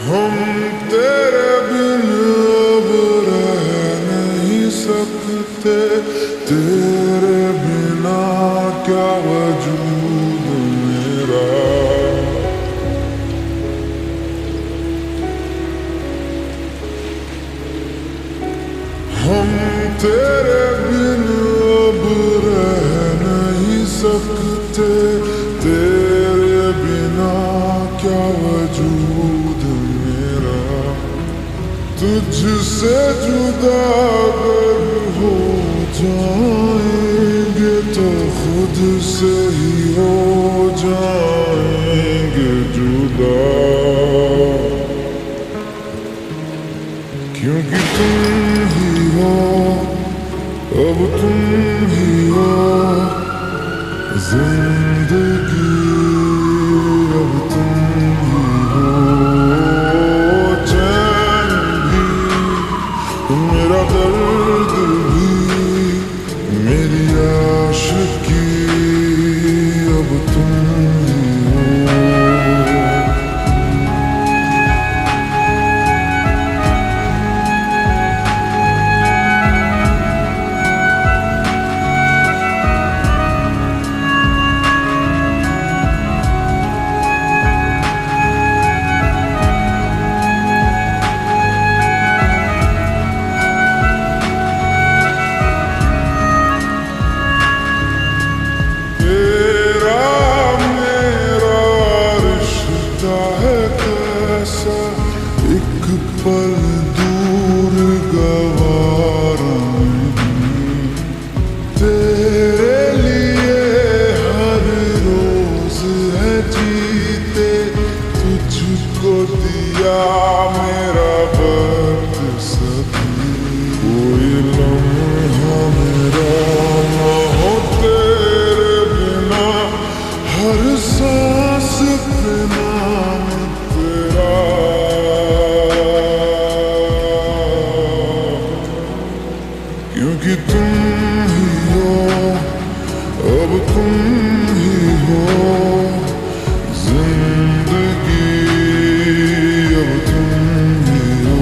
हम तेरे बिन अब रह नहीं सकते, तेरे बिना क्या वजूद मेरा। हम तेरे बिन अब रह नहीं सकते, तेरे बिना क्या वजूद मेरा। तुझसे जुदा अगर हो जाएंगे तो खुद से ही हो जाएंगे जुदा। क्योंकि तुम ही हो, अब तुम ही हो जिंदगी, अब तुम ही हो चैन भी, मेरा दर्द भी, मेरी आशिकी, अब तुम ही हो। एक पल दूर गवारा नहीं, तेरे लिए हर रोज है जीते, तुझको दिया मेरा वक्त सभी। कोई लम्हा मेरा न हो तेरे बिना, हर सांस पे नाम तेरा। क्योंकि तुम ही हो, अब तुम ही हो जिंदगी, अब तुम ही हो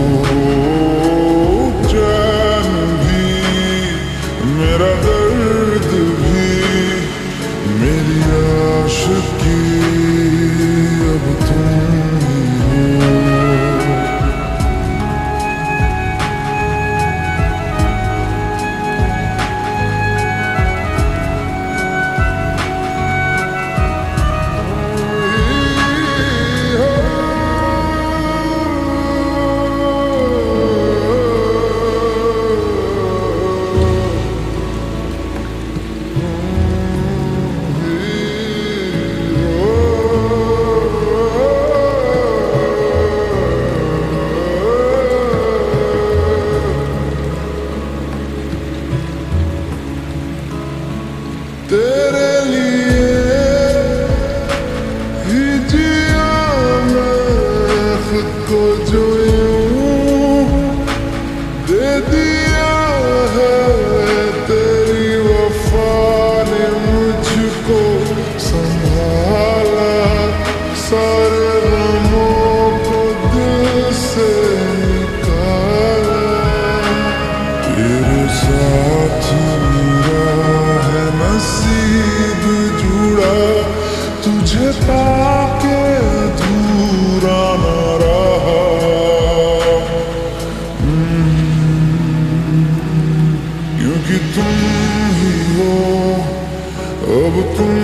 चैन भी, मेरा दर्द भी, मेरी आशिकी, अब तुम ही हो। तेरे लिए ही जिया मैं खुद को, जो यूं दे दिया है तेरी वफा ने मुझको संभाला। सारे गमों को दिल से निकाला, तेरे साथ मेरा है नसीब जुड़ा, तुझे पाके अधूरा न रहा। क्योंकि तुम ही हो, अब तुम